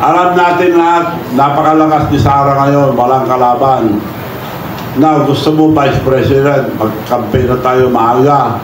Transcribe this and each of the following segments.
Alam natin lahat, napakalakas ni Sara ngayon, walang kalaban. Na gusto mo Vice President, mag-campaign na tayo maaga.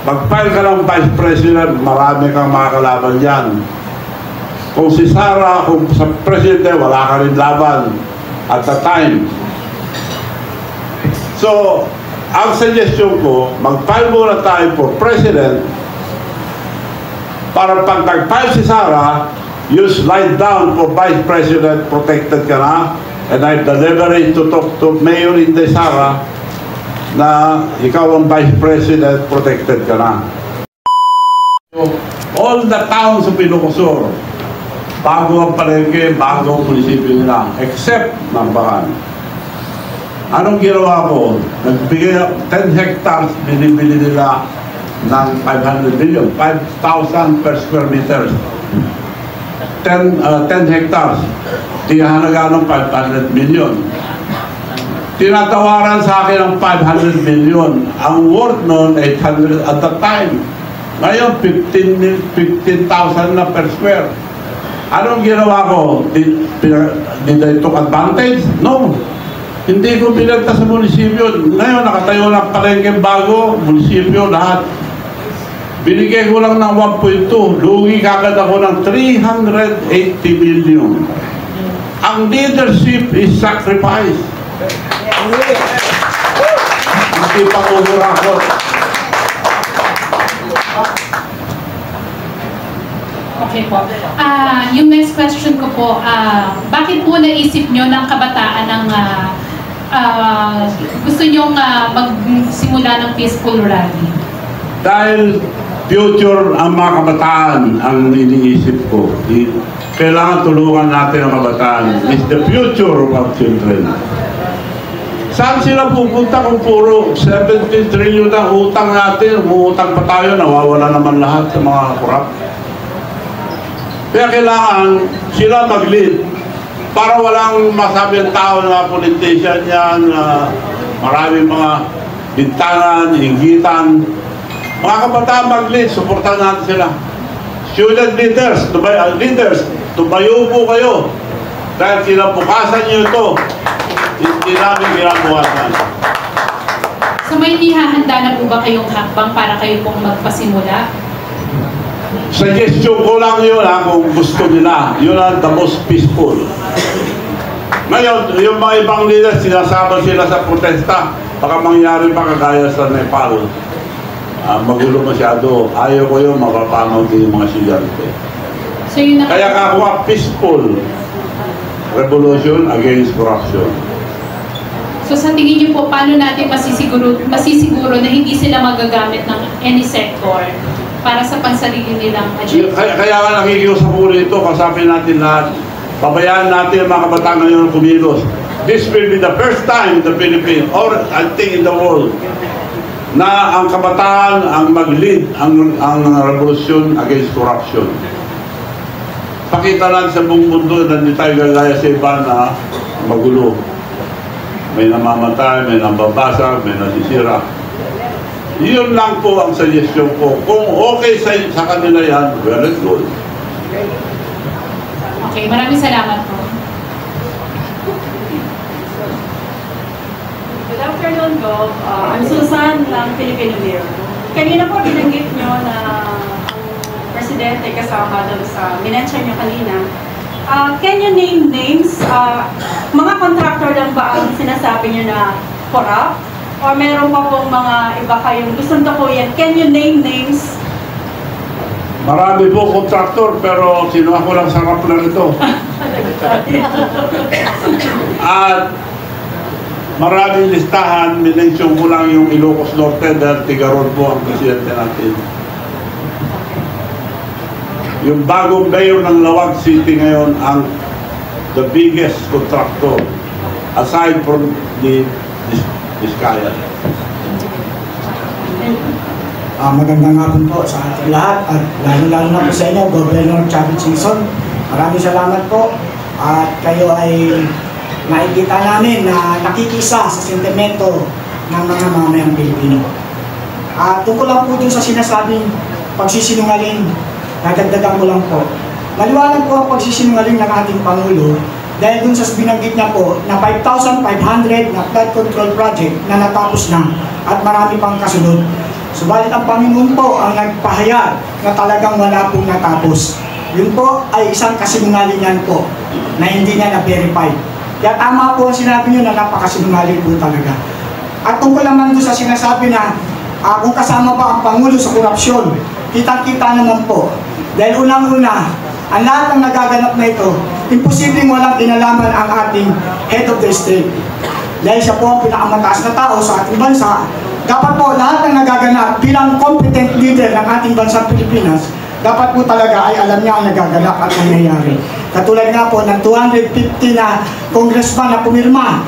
Mag-file ka ng Vice President, marami kang makakalaban dyan. Kung si Sara, kung sa Presidente, wala ka rin laban at the time. So, ang suggestion ko, mag-file muna tayo for President para pag nag-file si Sara, you slide down for Vice President, protected ka na, and I deliberate to talk to Mayor Inday Sara na ikaw ang Vice President, protected ka na. All the towns of Ilocosur, bago ang palengke, bago ang munisipyo nila, except Nambacan. Anong ginawa ko? Nagbigay 10 hectares, binibili nila ng 500 million, 5,000 per square meters. 10 hectares, tinahalaga ng 500 million. Tinatawaran sa akin ng 500 million. Ang worth noon, 800 at the time. Ngayon, 15,000 na per square. Anong ginawa ko? Did I took advantage? No. Hindi ko binenta sa munisipyo. Ngayon, nakatayo ng palengke bago, munisipyo, lahat. Binigay ko lang ng 1.2. Lugi kagad ako ng 380 million. Ang leadership is sacrifice. Hindi pa umurakot. Okay po. Yung next question ko po, bakit po naisip nyo ng kabataan ng gusto nyong magsimula ng peaceful rally? Dahil future ang mga kabataan ang iniisip ko. Kailangan tulungan natin ang kabataan. It's the future of our children. Saan sila pupunta kung puro 70 trillion ang utang natin? Umuutang pa tayo, nawawala naman lahat sa mga kurap. Kaya kailangan sila mag-lead para walang masabi ang tao na politician yan, maraming mga bintanan, hinggitan. Mga kabataan mag-lead, supportan natin sila. Student leaders, tumayo po kayo. Dahil kinabukasan nyo ito, hindi namin kinabukasan. So may ihahanda na po ba kayong hakbang para kayo pong magpasimula? Suggestion ko lang yun kung gusto nila. Yun ang the most peaceful. Ngayon, yung mga ibang leaders, sinasama sila sa protesta. Baka mangyari pa kagaya sa Nepal. Magulo masyado. Ayaw ko yung mapapanaw din yung mga estudyante. So kaya kakuha peaceful revolution against corruption. So sa tingin niyo po, paano natin masisiguro na hindi sila magagamit ng any sector para sa pansarili nilang agenda? Kaya nga nakikiusap ko rito, kasabi natin lahat, pabayaan natin ang mga kabataan ngayon kumilos. This will be the first time in the Philippines, or I think in the world, na ang kabataan ang mag-lead ang revolution against corruption. Pakita lang sa buong mundo na hindi tayo gagaya sa iba na magulo. May namamatay, may nambabasag, may nasisira. Yun lang po ang suggestion ko. Kung okay sa kanila yan, well and good. Okay, maraming salamat po. Good afternoon, Gov. I'm Susan ng Filipino Mirror. Kanina po binanggit nyo na ang presidente kasama doon sa minention nyo kanina. Can you name names? Mga contractor lang ba ang sinasabi nyo na corrupt? O meron pa pong mga iba kayong gustong tukuyan? Can you name names? Marami po contractor, pero sinuha ko lang sarap na ito. At maraming listahan, minensyon ko lang yung Ilocos Norte dahil Tigaron po ang presidente natin. Yung bagong mayor ng Lawag City ngayon ang the biggest contractor aside from the Vizcaya. Magandang hapon po sa ating lahat at lalo-lalo na po sa inyo, Governor Chavit Singson. Maraming salamat po at kayo ay nakikita namin na nakikisa sa sentimento ng mga mamayang Pilipino. At tungkol lang po dun sa sinasabing pagsisinungaling, nadagdagan ko lang po. Maliwanag po ang pagsisinungaling ng ating Pangulo dahil dun sa binanggit niya po na 5,500 na flood control project na natapos na at marami pang kasunod. Subalit ang Panginoon po ang nagpahayag na talagang wala pong natapos. Yun po ay isang kasinungalingan po na hindi niya na-verify. Kaya tama po ang sinabi niyo na napakasinungaling po talaga. At tungkol naman doon sa sinasabi na kung kasama pa ang Pangulo sa korupsyon, kitang-kita naman po. Dahil unang-una, ang lahat ng nagaganap na ito, imposibleng walang kinalaman ang ating head of the state. Dahil siya po ang pinakamataas na tao sa ating bansa, dapat po lahat ng nagaganap bilang competent leader ng ating bansang Pilipinas, dapat po talaga ay alam niya ang nagaganap at nangyayari. Katulad nga po ng 250 na congressman na pumirma,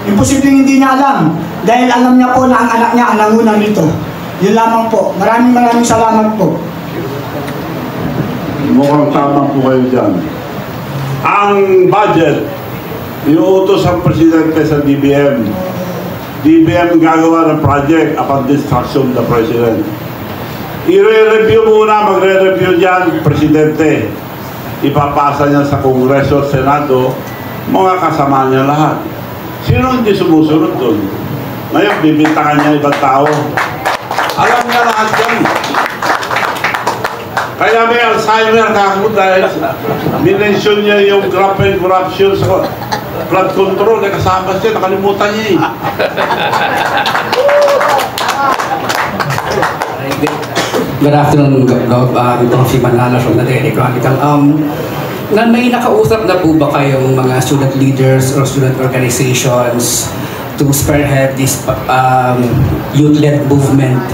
imposibleng hindi niya alam dahil alam niya po na ang anak niya ang nanguna nito. Yun lamang po. Maraming salamat po. Mukhang tama po kayo dyan. Ang budget, iuutos ang presidente sa DBM. DBM gagawa ng project upon instruction of the president. I-re-review muna, magre-review dyan, presidente. Ipapasa niya sa Kongreso at Senado, mga kasama niya lahat. Sino hindi sumusunod doon? Ngayon, bibintangan niya ibang tao. Alam niya lahat yan. Kaya may Alzheimer kako dahil minention niya yung graft and corruption sa flood control. Kasama siya, nakalimutan niya eh. Good afternoon, itong si Manala from the Daily Chronicle. May nakausap na po ba kayong mga student leaders or student organizations to spearhead this youth-led movement?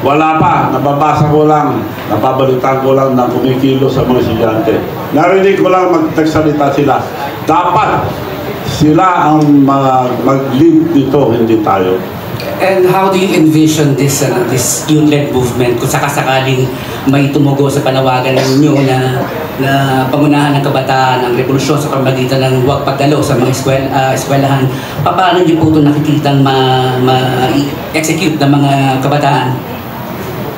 Wala pa, nababasa ko lang, napabalitan ko lang na kumikilo sa mga estudyante. Narinig ko lang magsalita sila. Dapat sila ang mag-lead dito, hindi tayo. And how do you envision this youth-led movement kung sakasakaling may tumugo sa panawagan ninyo na pangunahan ng kabataan, ng revolusyon sa pamagitan ng huwag pagdalo sa mga eskwelahan? Paano niyo po ito nakikitang ma-execute ng mga kabataan?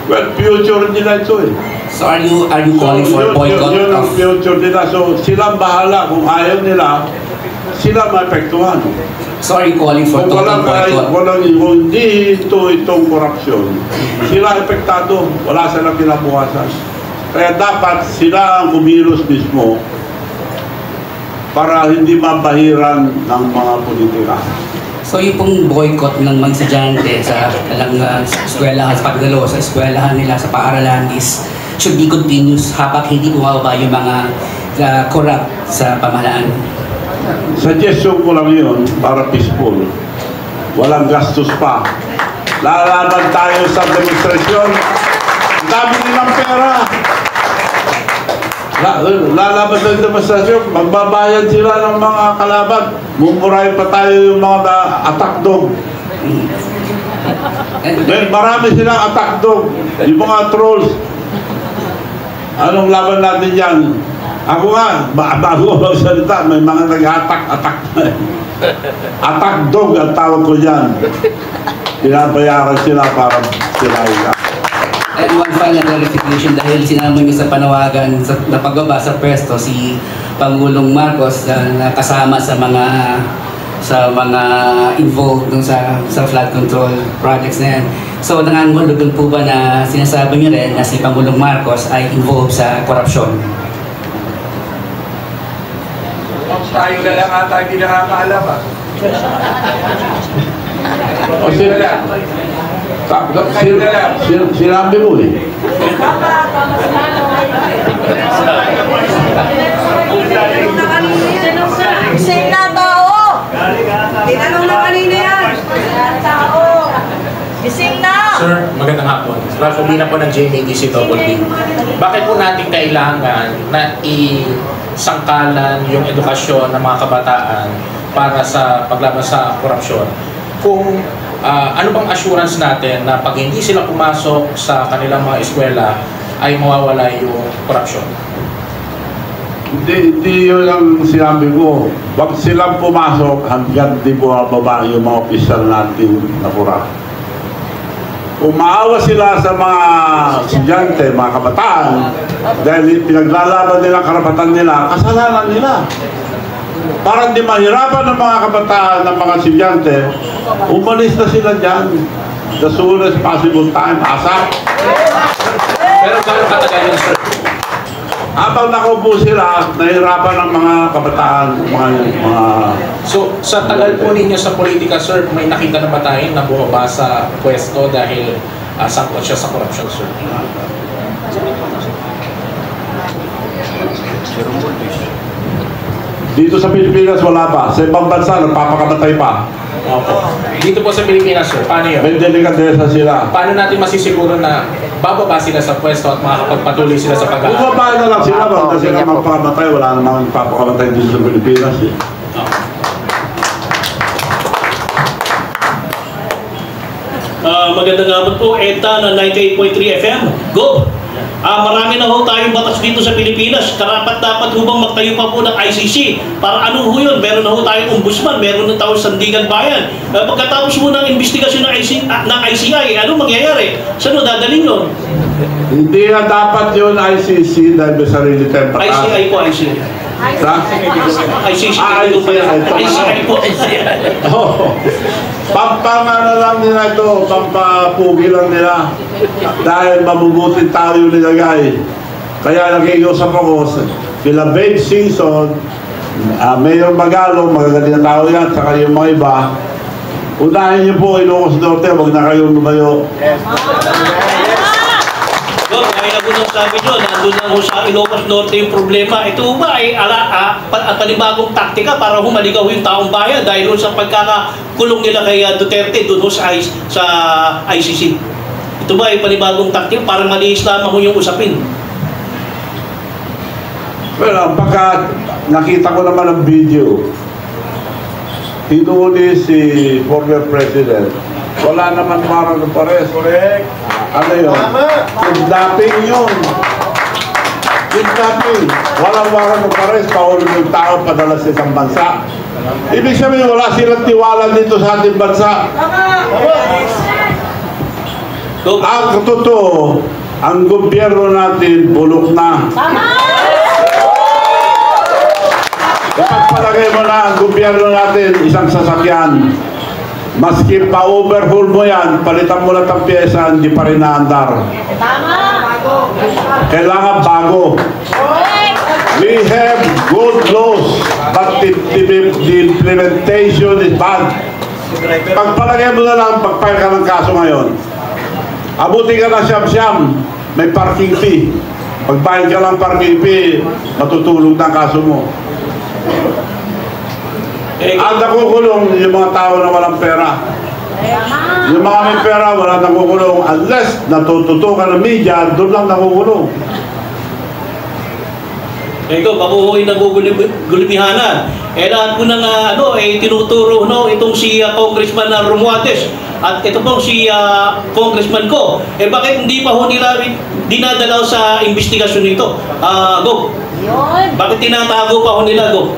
Well, future nila ito eh. So are you calling for boycott Yun ang of... future nila. So sila bahala kung ayaw nila, sila maapektuhan. So are you calling for total boycott? Kung hindi itong korupsyon, sila epektado, wala silang kinabukasan. Kaya dapat sila ang kumilos mismo para hindi mabahiran ng mga politika. So yung pong boycott ng mga estudyante sa eskwelahan, sa pagdalo sa eskwelahan nila, sa paaralan should be continuous habang hindi bumababa yung mga corrupt sa pamahalaan. Suggestion ko lang yun para peaceful. Walang gastos pa. Lalaban tayo sa demonstrasyon. Dami nilang pera. Lalaban ng demonstrasyon, magbabayad sila ng mga kalaban. Mumurahin pa tayo yung mga attack dog. Marami silang attack dog. Yung mga trolls. Anong laban natin yan? Ako nga, bago ko magsalita, may mga nag-attack. Attack dog ang tawag ko dyan. Pinabayaran sila para sila ika. And one final clarification, dahil sinama niyo sa panawagan na pagbaba sa pwesto si Pangulong Marcos na kasama sa mga involved dun sa flood control projects na yan. So nangangulugan po ba na sinasabi niyo rin na si Pangulong Marcos ay involved sa korupsyon? Tayo na lang ata hindi nakakaalam ah. O sinabi mo eh. Gising na tao! Tinanong na kanina yan! Tao! Gising na! Sir, magandang hapon. Ralph Urbina po ng JMADCWB. Bakit po natin kailangan na isangkalan yung edukasyon ng mga kabataan para sa paglaban sa korupsyon? Kung ano bang assurance natin na pag hindi sila pumasok sa kanilang mga eskwela ay mawawala yung korupsyon? Hindi yun ang sinabi ko. Wag silang pumasok hanggang di bumababa yung mga opisyal natin na korap. umaawa sila sa mga estudyante, mga kabataan, dahil pinaglalaban nila ang karapatan nila, kasalanan nila. Para hindi mahirapan ng mga kabataan, ng mga estudyante, umalis na sila dyan. The soonest possible time, ASAP. Pero gano'ng katagal yun, sir? Habang nakaupo sila, nahirapan ng mga kabataan, mga... So, sa tagal po ninyo sa politika, sir, may nakita na ba tayo na bumaba sa pwesto dahil sangkot siya sa corruption, sir? Dito sa Pilipinas, wala pa. Sa ibang bansa, nagpapakamatay pa. Opo. Dito po sa Pilipinas, sir, paano yun? May delikadesa sila. Paano natin masisiguro na bababa sila sa pwesto at makakapagpatuloy sila sa pag-aaral? Bumaba na lang sila, wala na sila magpakamatay. Wala namang papakamatay dito sa Pilipinas. Magandang hapon po, ETA na 98.3 FM. Go! Marami na ho tayong batas dito sa Pilipinas. Karapat-dapat ho bang magtayo pa po ng ICC? Para ano ho yun? Meron na ho tayong ombudsman, meron na tayong sandigan bayan. Pagkatapos mo ng investigasyon ng ICI, ano mangyayari? Saan ho dadalhin nun? Hindi na dapat yun ICC dahil may sarili tayong batas. ICI po, ICI. Sa? ICC. ICI po. Pampangana lang nila ito, pampapugi lang nila. Dahil mabubuting tao yung nilagay. Kaya nakikiusap ako, sila Ben Singson, Mayor Magalong, magagaling na tao yan, saka yung mga iba. Unahin niyo po, Ilocos Norte, huwag na kayong lumayo. Yo, kaya na po nang sabi nyo, nandun lang ho sa Ilocos Norte yung problema. Ito ba ay panibagong taktika para humaligaw yung taong bayan dahil sa pagkakakulong nila kay Duterte doon ho sa ICC. Ito ba ay panibagong taktika para malihis lamang ho yung usapin? Well, pagka nakita ko naman ang video, hinuli si former president, wala naman warrant of arrest. Correct. Ano yun? Kidnapping yun. Kidnapping. Walang warrant of arrest, pahulog yung tao padala sa isang bansa. Ibig sabihin, wala silang tiwala dito sa ating bansa. Ang totoo, ang gobyerno natin bulok na. Ipagpalagay mo na ang gobyerno natin isang sasakyan. Maski pa-overhaul mo yan, palitan mo lang ang pyesa, hindi pa rin naandar. Kailangan bago. We have good laws, but the implementation is bad. Pagpalagay mo na lang, pagpahil ka ng kaso ngayon. Abuti ka na siyam-siyam, may parking fee. Pagbayad ka lang parking fee, matutulog na ang kaso mo. Ang nakukulong yung mga tao na walang pera. Yung mga may pera, wala nakukulong. Unless natututukan ng media, doon lang nakukulong. Ito, bakuhoy na gulubihanan. Lahat po ng tinuturo itong si Congressman Romualdez. At ito pong si Congressman ko. Bakit hindi pa ho nila dinadalaw sa investigasyon nito? Go. Bakit tinatago pa ho nila, go?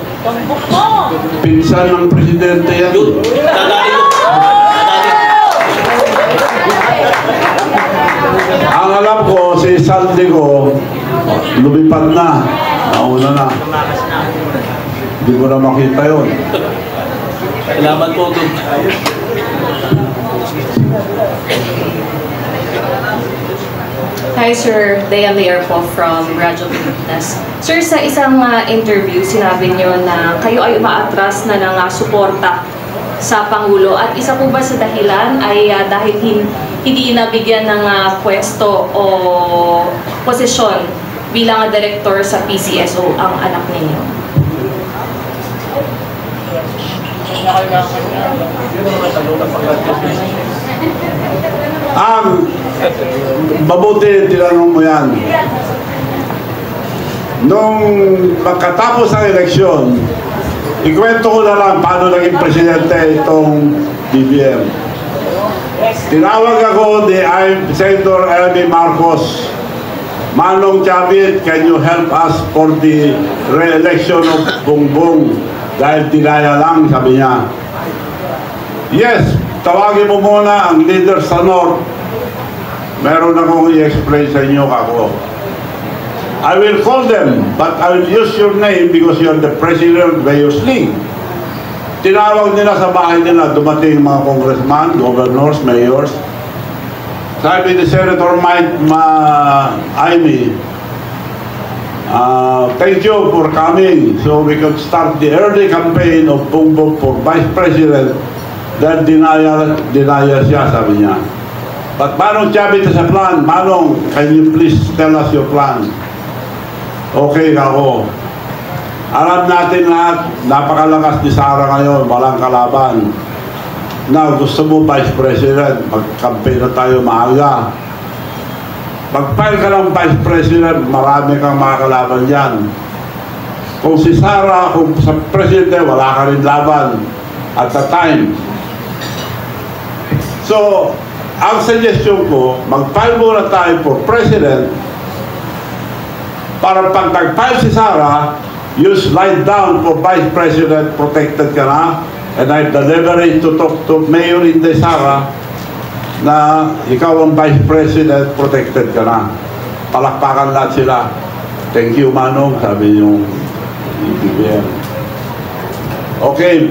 Pinsan ng presidente yan. Dadali ko. Ang alam ko, si Saldico, lumipad na. Nauna na. Hindi ko na makita yun. Salamat po, go. Hi Sir, Dea Lear po from Radyo Pilipinas. Sir, sa isang interview, sinabi niyo na kayo ay umaatras na ng suporta sa Pangulo at isa po ba sa dahilan ay dahil hindi nabigyan ng pwesto o posisyon bilang director sa PCSO ang anak ninyo? Mabuti, tinanong mo yan. Nung magkatapos ng eleksyon, ikwento ko na lang paano naging presidente itong BBM. Tinawag ako ni Senator Amy Marcos, Manong Chavit, can you help us for the re-election of Bongbong? Dahil tinaya lang, sabi niya. Yes, tawagin mo muna ang leader sa North meron akong i-explain sa inyo kako. I will call them, but I will use your name because you're the President of Bayos League. Tinawag nila sa bahay nila, dumating mga congressman, governors, mayors. Sabi ni Senator Mike Aimee, thank you for coming so we could start the early campaign of Bongbong for Vice President. Dahil dinaya siya, sabi niya. But Manong Chavit sa plan, Manong, can you please tell us your plan? Okay ako. Alam natin lahat, napakalakas ni Sara ngayon, walang kalaban. Now, gusto mo Vice President, mag-campaign na tayo maaga. Mag-file ka ng Vice President, marami kang makakalaban dyan. Kung si Sara, kung sa Presidente, wala ka rin laban at the time. So, ang suggestion ko, mag-file muna tayo for President para pag nag-file si Sara, you slide down for Vice President, protected ka na, and I have the leverage to talk to Mayor Inday Sara na ikaw ang Vice President, protected ka na. Palakpakan lahat sila. Thank you, Manong, sabi yung BBM. Okay.